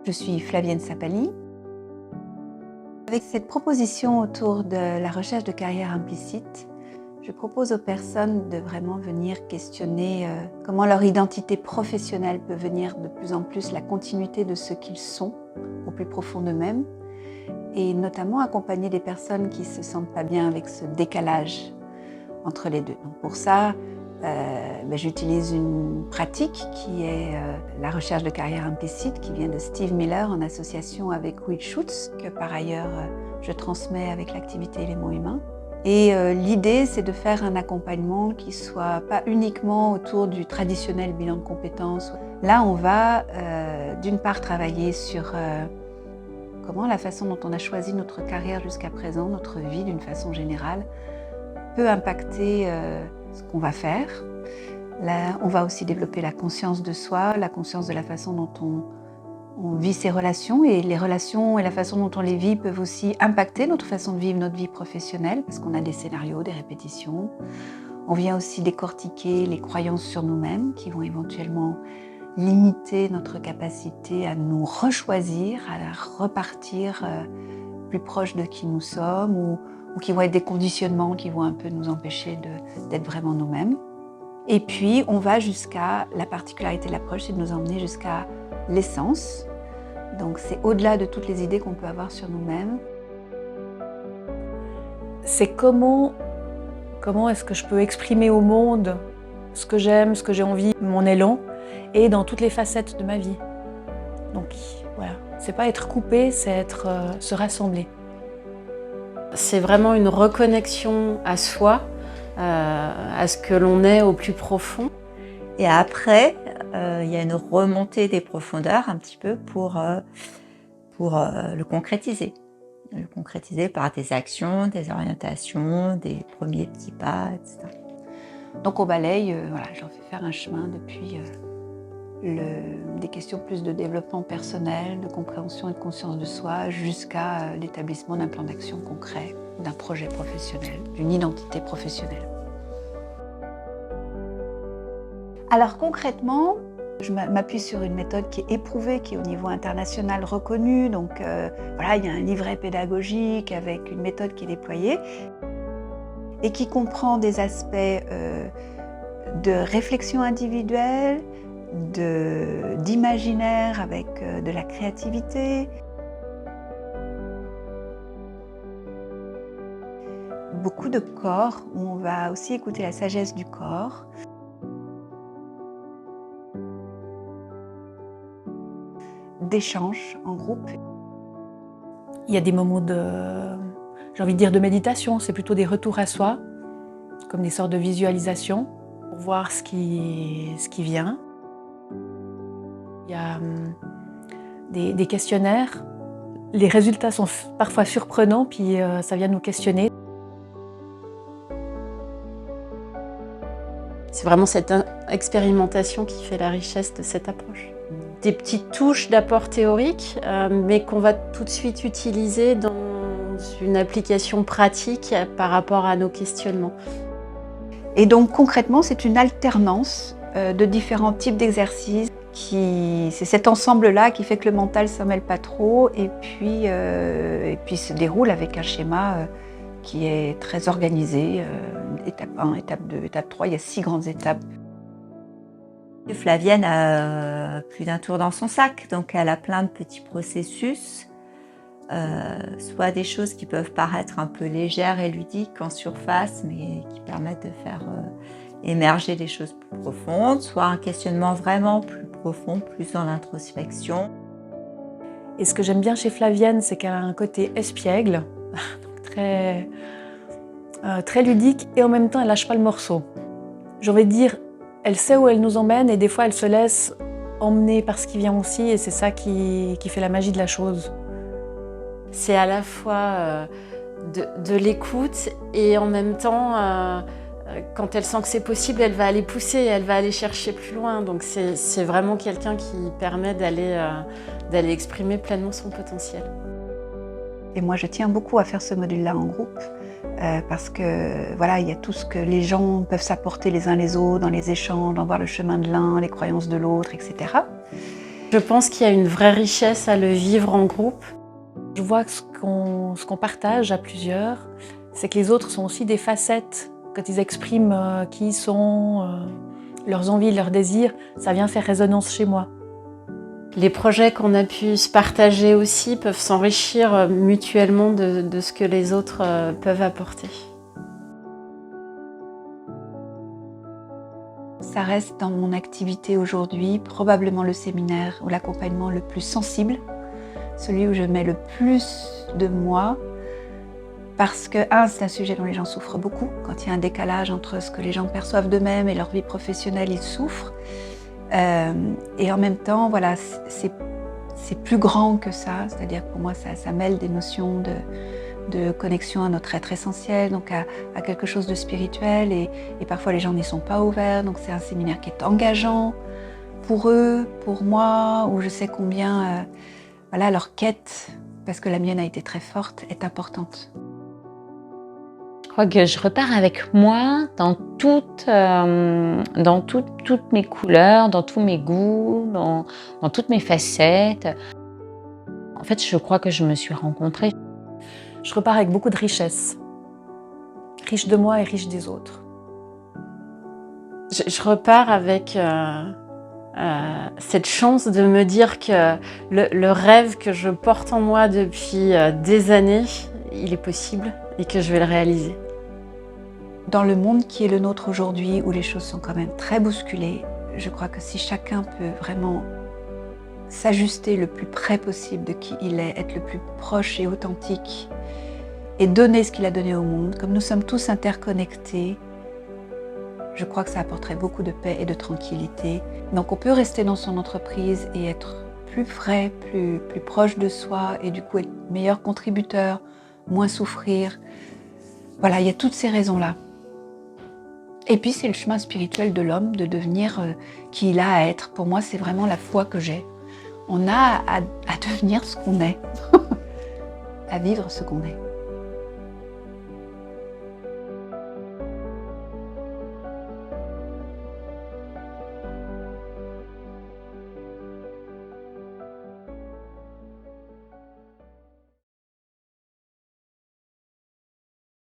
Je suis Flavienne Sapali. Avec cette proposition autour de la recherche de carrière implicite, je propose aux personnes de vraiment venir questionner comment leur identité professionnelle peut venir de plus en plus la continuité de ce qu'ils sont au plus profond d'eux-mêmes, et notamment accompagner des personnes qui ne se sentent pas bien avec ce décalage entre les deux. Donc pour ça, j'utilise une pratique qui est la recherche de carrière implicite, qui vient de Steve Miller en association avec Will Schutz, que par ailleurs je transmets avec l'activité Éléments humains. Et l'idée, c'est de faire un accompagnement qui ne soit pas uniquement autour du traditionnel bilan de compétences. Là, on va d'une part travailler sur comment la façon dont on a choisi notre carrière jusqu'à présent, notre vie d'une façon générale, peut impacter ce qu'on va faire. Là, on va aussi développer la conscience de soi, la conscience de la façon dont on vit ses relations, et les relations et la façon dont on les vit peuvent aussi impacter notre façon de vivre notre vie professionnelle, parce qu'on a des scénarios, des répétitions. On vient aussi décortiquer les croyances sur nous-mêmes qui vont éventuellement limiter notre capacité à nous rechoisir, à repartir plus proche de qui nous sommes, ou qui vont être des conditionnements qui vont un peu nous empêcher d'être vraiment nous-mêmes. Et puis, on va jusqu'à, la particularité de l'approche, c'est de nous emmener jusqu'à l'essence. Donc, c'est au-delà de toutes les idées qu'on peut avoir sur nous-mêmes. C'est comment est-ce que je peux exprimer au monde ce que j'aime, ce que j'ai envie, mon élan, et dans toutes les facettes de ma vie. Donc, voilà. C'est pas être coupé, c'est être se rassembler. C'est vraiment une reconnexion à soi, à ce que l'on est au plus profond. Et après, il y a une remontée des profondeurs un petit peu pour le concrétiser. Le concrétiser par des actions, des orientations, des premiers petits pas, etc. Donc au balaye, j'en fais faire un chemin depuis des questions plus de développement personnel, de compréhension et de conscience de soi, jusqu'à l'établissement d'un plan d'action concret, d'un projet professionnel, d'une identité professionnelle. Alors concrètement, je m'appuie sur une méthode qui est éprouvée, qui est au niveau international reconnue. Donc il y a un livret pédagogique avec une méthode qui est déployée et qui comprend des aspects de réflexion individuelle, d'imaginaire avec de la créativité. Beaucoup de corps, où on va aussi écouter la sagesse du corps. D'échanges en groupe. Il y a des moments j'ai envie de dire de méditation, c'est plutôt des retours à soi, comme des sortes de visualisations, pour voir ce qui vient. Il y a des questionnaires. Les résultats sont parfois surprenants, puis ça vient nous questionner. C'est vraiment cette expérimentation qui fait la richesse de cette approche. Des petites touches d'apport théorique, mais qu'on va tout de suite utiliser dans une application pratique par rapport à nos questionnements. Et donc concrètement, c'est une alternance de différents types d'exercices. C'est cet ensemble-là qui fait que le mental ne s'en mêle pas trop, et puis se déroule avec un schéma qui est très organisé. Étape 1, étape 2, étape 3, il y a 6 grandes étapes. Flavienne a plus d'un tour dans son sac, donc elle a plein de petits processus, soit des choses qui peuvent paraître un peu légères et ludiques en surface, mais qui permettent de faire émerger des choses plus profondes, soit un questionnement vraiment plus profond, plus dans l'introspection. Et ce que j'aime bien chez Flavienne, c'est qu'elle a un côté espiègle, très ludique, et en même temps elle lâche pas le morceau. J'ai envie de dire, elle sait où elle nous emmène, et des fois elle se laisse emmener par ce qui vient aussi, et c'est ça qui fait la magie de la chose. C'est à la fois de l'écoute, et en même temps, quand elle sent que c'est possible, elle va aller pousser, elle va aller chercher plus loin. Donc c'est vraiment quelqu'un qui permet d'aller exprimer pleinement son potentiel. Et moi, je tiens beaucoup à faire ce module-là en groupe, parce que il y a tout ce que les gens peuvent s'apporter les uns les autres dans les échanges, dans voir le chemin de l'un, les croyances de l'autre, etc. Je pense qu'il y a une vraie richesse à le vivre en groupe. Je vois que ce qu'on partage à plusieurs, c'est que les autres sont aussi des facettes. Quand ils expriment qui ils sont, leurs envies, leurs désirs, ça vient faire résonance chez moi. Les projets qu'on a pu se partager aussi peuvent s'enrichir mutuellement de ce que les autres peuvent apporter. Ça reste dans mon activité aujourd'hui, probablement le séminaire ou l'accompagnement le plus sensible, celui où je mets le plus de moi, parce que, c'est un sujet dont les gens souffrent beaucoup. Quand il y a un décalage entre ce que les gens perçoivent d'eux-mêmes et leur vie professionnelle, ils souffrent. Et en même temps, voilà, c'est plus grand que ça, c'est-à-dire que pour moi, ça mêle des notions de connexion à notre être essentiel, donc à quelque chose de spirituel, et parfois les gens n'y sont pas ouverts, donc c'est un séminaire qui est engageant pour eux, pour moi, où je sais combien voilà, leur quête, parce que la mienne a été très forte, est importante. Je crois que je repars avec moi dans toutes mes couleurs, dans tous mes goûts, dans toutes mes facettes. En fait, je crois que je me suis rencontrée. Je repars avec beaucoup de richesse. Riche de moi et riche des autres. Je repars avec cette chance de me dire que le rêve que je porte en moi depuis des années, il est possible et que je vais le réaliser. Dans le monde qui est le nôtre aujourd'hui, où les choses sont quand même très bousculées, je crois que si chacun peut vraiment s'ajuster le plus près possible de qui il est, être le plus proche et authentique, et donner ce qu'il a donné au monde, comme nous sommes tous interconnectés, je crois que ça apporterait beaucoup de paix et de tranquillité. Donc on peut rester dans son entreprise et être plus vrai, plus proche de soi, et du coup être meilleur contributeur, moins souffrir. Voilà, il y a toutes ces raisons-là. Et puis c'est le chemin spirituel de l'homme, de devenir qui il a à être. Pour moi, c'est vraiment la foi que j'ai. On a à devenir ce qu'on est, à vivre ce qu'on est.